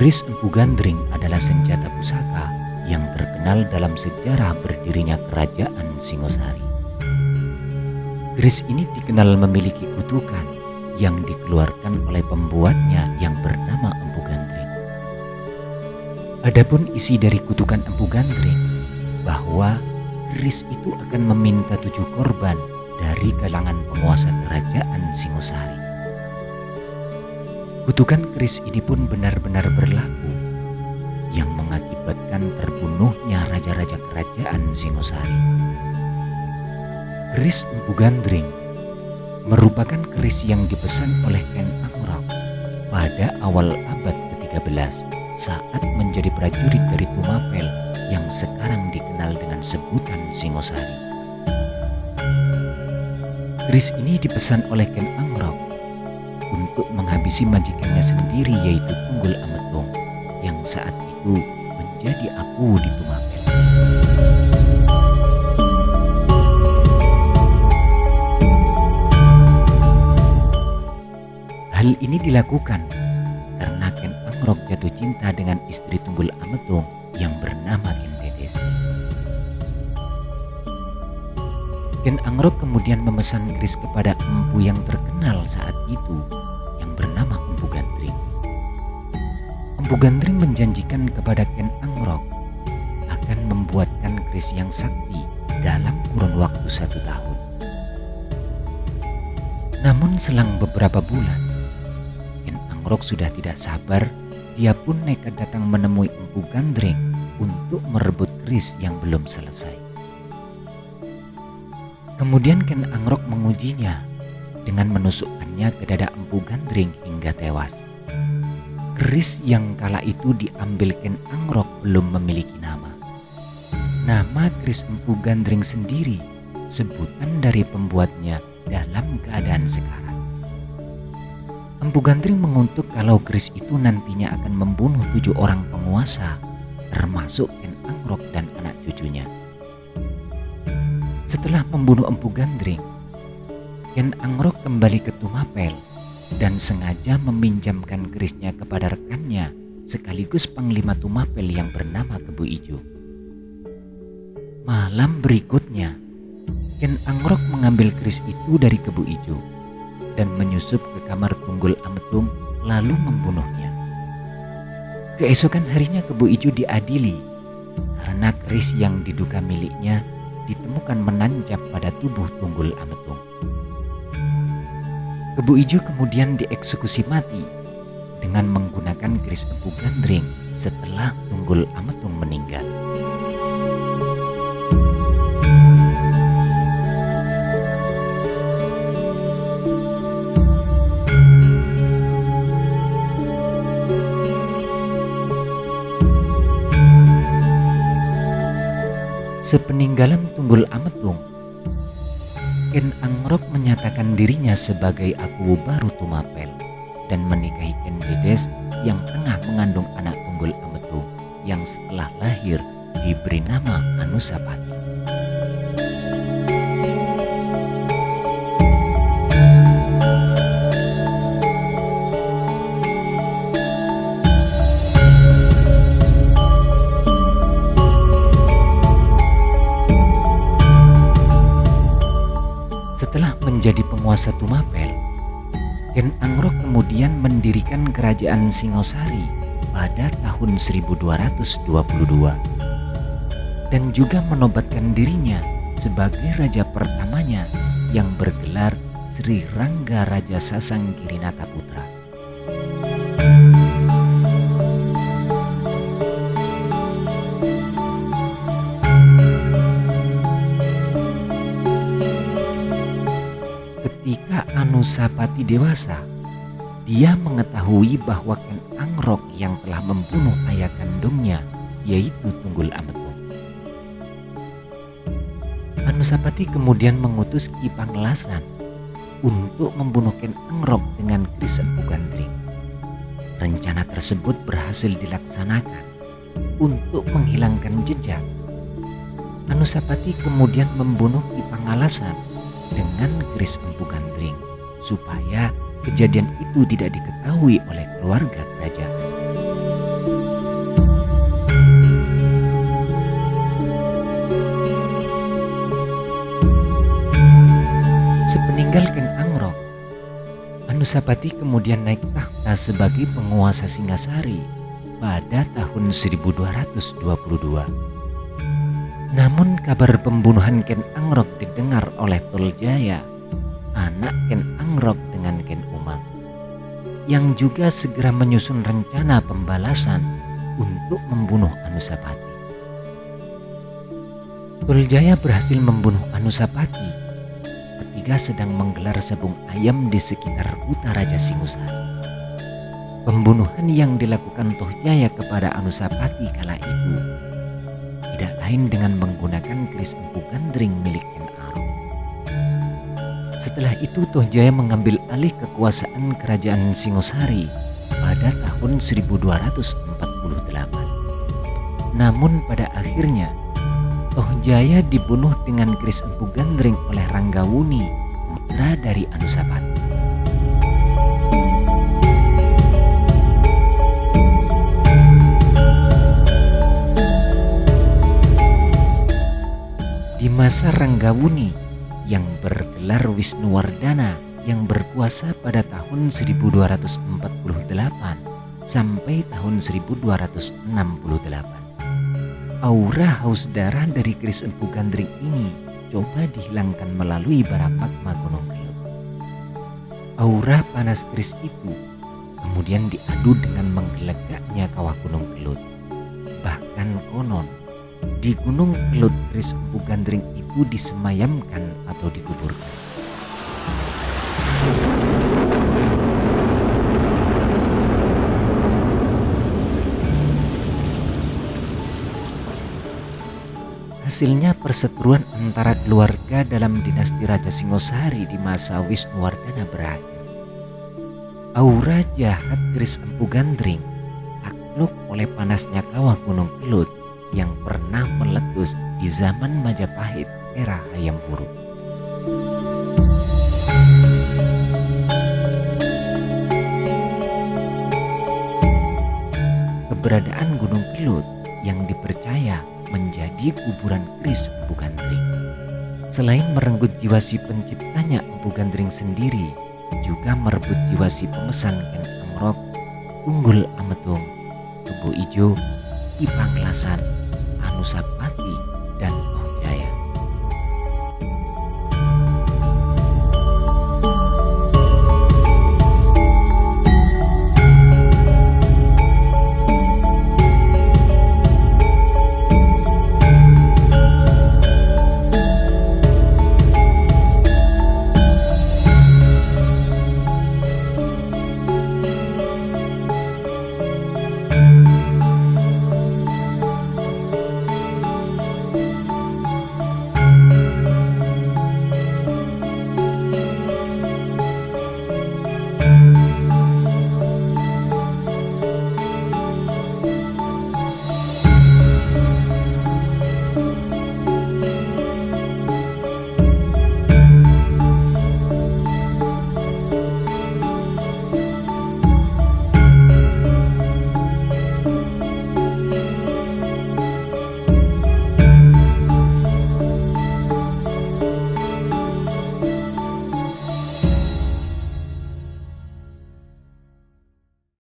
Keris Empu Gandring adalah senjata pusaka yang terkenal dalam sejarah berdirinya Kerajaan Singosari. Keris ini dikenal memiliki kutukan yang dikeluarkan oleh pembuatnya yang bernama Empu Gandring. Adapun isi dari kutukan Empu Gandring bahwa keris itu akan meminta 7 korban dari kalangan penguasa Kerajaan Singosari. Kutukan keris ini pun benar-benar berlaku, yang mengakibatkan terbunuhnya raja-raja Kerajaan Singosari. Keris Empu Gandring merupakan keris yang dipesan oleh Ken Angrok pada awal abad ke-13 saat menjadi prajurit dari Tumapel yang sekarang dikenal dengan sebutan Singosari. Keris ini dipesan oleh Ken Angrok untuk menghabisi majikannya sendiri, yaitu Tunggul Ametung, yang saat itu menjadi aku di Tumapel. Hal ini dilakukan karena Ken Angrok jatuh cinta dengan istri Tunggul Ametung yang bernama Ken Dedes. Ken Angrok kemudian memesan keris kepada empu yang terkenal saat itu yang bernama Empu Gandring. Empu Gandring menjanjikan kepada Ken Angrok akan membuatkan keris yang sakti dalam kurun waktu 1 tahun. Namun selang beberapa bulan, Ken Angrok sudah tidak sabar. Dia pun nekat datang menemui Empu Gandring untuk merebut keris yang belum selesai. Kemudian Ken Angrok mengujinya dengan menusukkannya ke dada Empu Gandring hingga tewas. Keris yang kala itu diambil Ken Angrok belum memiliki nama. Nama keris Empu Gandring sendiri sebutan dari pembuatnya dalam keadaan sekarat. Empu Gandring mengutuk kalau keris itu nantinya akan membunuh 7 orang penguasa, termasuk Ken Angrok dan anak cucunya. Setelah membunuh Empu Gandring, Ken Angrok kembali ke Tumapel dan sengaja meminjamkan kerisnya kepada rekannya sekaligus panglima Tumapel yang bernama Kebu Ijo. Malam berikutnya, Ken Angrok mengambil keris itu dari Kebu Ijo dan menyusup ke kamar Tunggul Ametung lalu membunuhnya. Keesokan harinya Kebu Ijo diadili karena keris yang diduga miliknya ditemukan menancap pada tubuh Tunggul Ametung. Kebu Ijo kemudian dieksekusi mati dengan menggunakan keris Empu Gandring setelah Tunggul Ametung meninggal. Sepeninggalan Tunggul Ametung, Ken Angrok menyatakan dirinya sebagai aku baru Tumapel dan menikahi Ken Dedes yang tengah mengandung anak Tunggul Ametung yang setelah lahir diberi nama Anusapati. Setelah menjadi penguasa Tumapel, Ken Angrok kemudian mendirikan Kerajaan Singosari pada tahun 1222 dan juga menobatkan dirinya sebagai raja pertamanya yang bergelar Sri Rangga Raja Sasangkirinata Putra. Ketika Anusapati dewasa, dia mengetahui bahwa Ken Angrok yang telah membunuh ayah kandungnya, yaitu Tunggul Ametung. Anusapati kemudian mengutus Ki Pangelasan untuk membunuh Ken Angrok dengan keris Empu Gandring. Rencana tersebut berhasil dilaksanakan untuk menghilangkan jejak. Anusapati kemudian membunuh Ki Pangelasan dengan keris Empu Gandring supaya kejadian itu tidak diketahui oleh keluarga kerajaan. Sepeninggal Ken Angrok, Anusapati kemudian naik tahta sebagai penguasa Singasari pada tahun 1222. Namun kabar pembunuhan Ken Angrok didengar oleh Toljaya, anak Ken Angrok dengan Ken Umang, yang juga segera menyusun rencana pembalasan untuk membunuh Anusapati. Toljaya berhasil membunuh Anusapati ketika sedang menggelar sabung ayam di sekitar Kuta Raja Singosari. Pembunuhan yang dilakukan Tohjaya kepada Anusapati kala itu tidak lain dengan menggunakan keris Empu Gandring milik Ken Arok. Setelah itu Tohjaya mengambil alih kekuasaan kerajaan Singosari pada tahun 1248. Namun pada akhirnya Tohjaya dibunuh dengan keris Empu Gandring oleh Ranggawuni, putra dari Anusapati. Di masa Ranggawuni yang bergelar Wisnuwardana yang berkuasa pada tahun 1248 sampai tahun 1268. Aura haus darah dari keris Empu Gandring ini coba dihilangkan melalui bara magma Gunung Kelut. Aura panas keris itu kemudian diadu dengan menggelegaknya kawah Gunung Kelut. Bahkan konon di Gunung Kelut keris Empu Gandring itu disemayamkan atau dikuburkan. Hasilnya perseteruan antara keluarga dalam dinasti Raja Singosari di masa Wisnuwardana berakhir. Aura jahat keris Empu Gandring takluk oleh panasnya kawah Gunung Kelut yang pernah meletus di zaman Majapahit era Hayam Wuruk. Keberadaan Gunung Kelut yang dipercaya menjadi kuburan keris Empu Gandring, selain merenggut jiwa si penciptanya Empu Gandring sendiri, juga merebut jiwa si pemesan Ken Angrok, Tunggul Ametung, Kebo Ijo, Ki Panglasan, Anusapati,